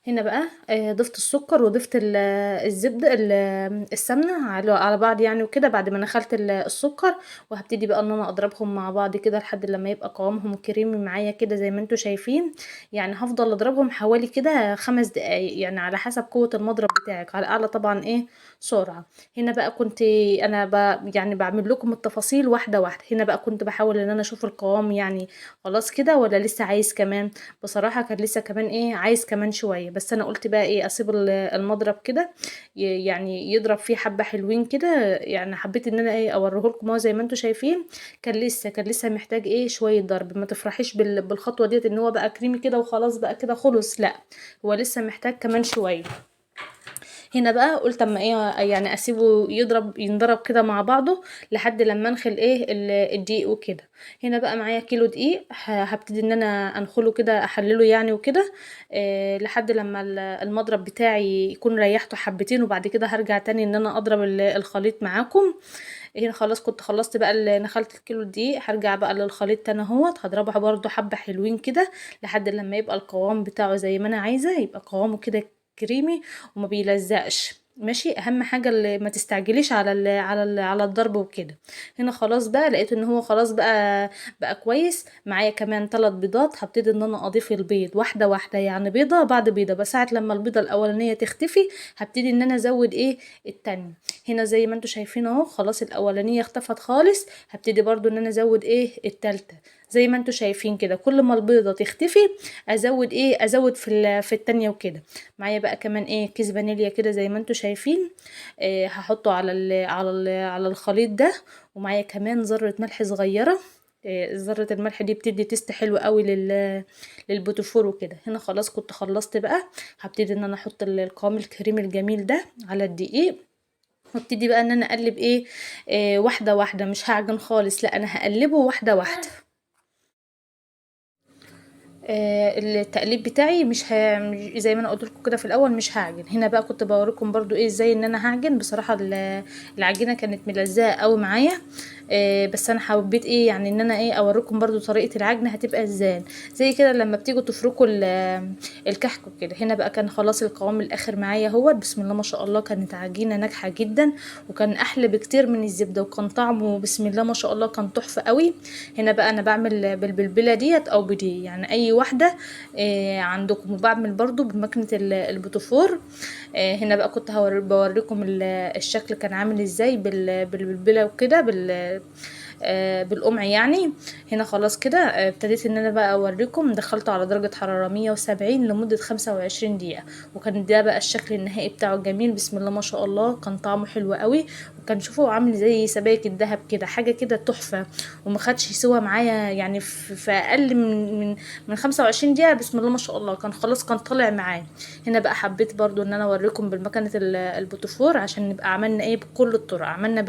هنا بقى ضفت السكر وضفت الزبده السمنه على بعض يعني وكده بعد ما نخلت السكر. وهبتدي بقى ان انا اضربهم مع بعض كده لحد لما يبقى قوامهم كريمي معايا كده زي ما انتوا شايفين. يعني هفضل اضربهم حوالي كده 5 دقايق يعني على حسب قوه المضرب بتاعك على اعلى طبعا سرعه. هنا بقى كنت انا يعني بعمل لكم التفاصيل واحده واحده. هنا بقى كنت بحاول ان انا اشوف القوام يعني خلاص كده ولا لسه عايز كمان. بصراحة كان لسه كمان عايز كمان شوية. بس انا قلت بقى اسيب المضرب كده يعني يضرب فيه حبة حلوين كده. يعني حبيت ان انا اوريه لكم اهو زي ما انتم شايفين. كان لسه محتاج شوية ضرب. ما تفرحيش بالخطوة ديت ان هو بقى كريمي كده وخلاص بقى كده خلص، لا، هو لسه محتاج كمان شوية. هنا بقى قلت اما يعني اسيبه ينضرب كده مع بعضه لحد لما انخل الدقيق وكده. هنا بقى معايا كيلو دقيق هبتدي ان انا انخله كده احلله يعني وكده. لحد لما المضرب بتاعي يكون ريحته حبتين وبعد كده هرجع تاني ان انا اضرب الخليط معاكم. هنا خلاص كنت خلصت بقى نخلت الكيلو دقيق. هرجع بقى للخليط تاني اهوت هضربها برضو حبة حلوين كده لحد لما يبقى القوام بتاعه زي ما انا عايزة. يبقى قوامه كده كريمي وما بيلزقش. ماشي، اهم حاجه اللي ما تستعجليش على الضرب وكده. هنا خلاص بقى لقيت ان هو خلاص بقى كويس معايا. كمان 3 بيضات هبتدي ان انا اضيف البيض واحده واحده يعني بيضه بعد بيضه. بس ساعه لما البيضه الاولانيه تختفي هبتدي ان انا ازود التانية. هنا زي ما انتوا شايفين اهو خلاص الاولانيه اختفت خالص. هبتدي برضو ان انا ازود التالتة زي ما انتوا شايفين كده. كل ما البيضه تختفي ازود في التانية وكده. معايا بقى كمان كيس فانيليا كده زي ما انتوا شايفين. هحطه على الخليط ده. ومعايا كمان ذرة ملح صغيرة. ذرة الملح دي بتدي تيست حلو قوي للبوتفور وكده. هنا خلاص كنت خلصت بقى. هبتدي ان انا احط القوام الكريمي الجميل ده على الدقيق. وابتدي بقى ان انا اقلب واحدة واحدة. مش هعجن خالص، لا، انا هقلبه واحدة واحدة. التقليب بتاعي مش زي ما انا قلت لكم كده في الاول مش هعجن. هنا بقى كنت بوريكم برضو ازاي ان انا هعجن. بصراحه العجينه كانت ملزقه قوي معايا. بس انا حبيت يعني ان انا اوريكم برضو طريقه العجن هتبقى ازاي. زي كده لما بتيجوا تفركوا الكحك وكده. هنا بقى كان خلاص القوام الاخر معايا هو بسم الله ما شاء الله. كانت عجينه ناجحه جدا وكان احلى بكتير من الزبده. وكان طعمه بسم الله ما شاء الله كان تحفه قوي. هنا بقى انا بعمل بالبلبله ديت او بدي يعني اي واحده عندكم. وبعمل برضو بمكنه البوتفور. هنا بقى كنت بوريكم الشكل كان عامل ازاي بالبلبله وكده بالقمع يعني. هنا خلاص كده ابتديت ان انا بقى اوريكم. دخلته على درجة حرارة 170 لمدة 25 دقيقة. وكان ده بقى الشكل النهائي بتاعه جميل بسم الله ما شاء الله. كان طعمه حلو قوي. وكان شوفوا عامل زي سبائك الذهب كده، حاجة كده تحفة. وما خدش سوا معايا يعني في اقل من 25 دقيقة. بسم الله ما شاء الله كان خلاص كان طالع معايا. هنا بقى حبيت برضو ان انا اوريكم بالمكنة البوتفور عشان نبقى عملنا بكل الطرق. عملنا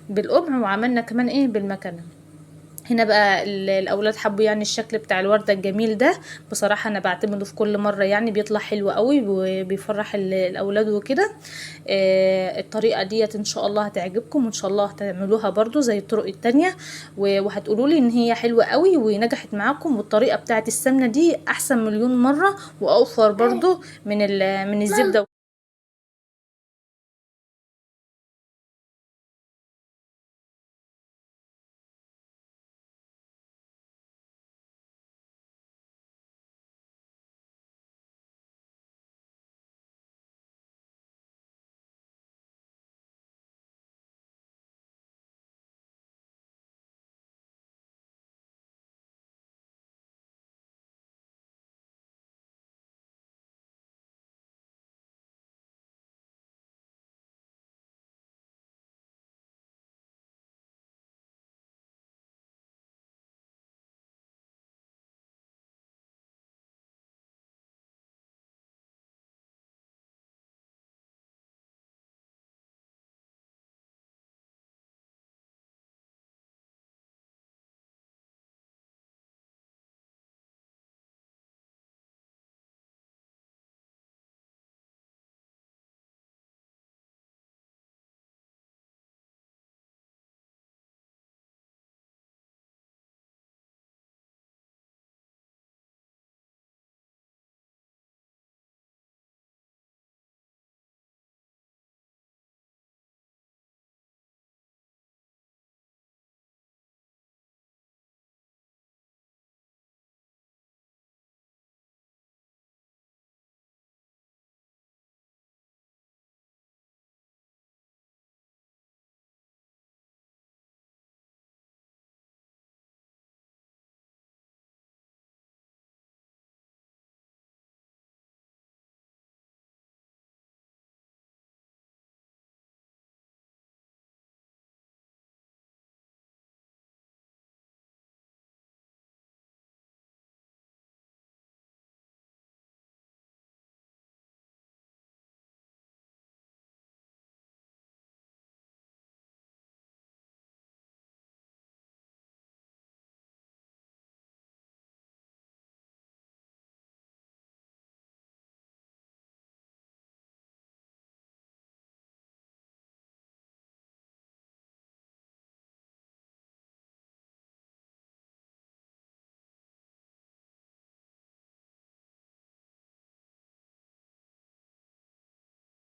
بالقمع وعملنا كمان بالمكنه. هنا بقى الاولاد حبوا يعني الشكل بتاع الورده الجميل ده. بصراحه انا بعتمده في كل مره يعني بيطلع حلو قوي وبيفرح الاولاد وكده. الطريقه ديت ان شاء الله هتعجبكم وان شاء الله هتعملوها برضو زي الطرق التانية. وهتقولوا لي ان هي حلوه قوي ونجحت معاكم. والطريقه بتاعت السمنه دي احسن مليون مره واوفر برضو من الزبده.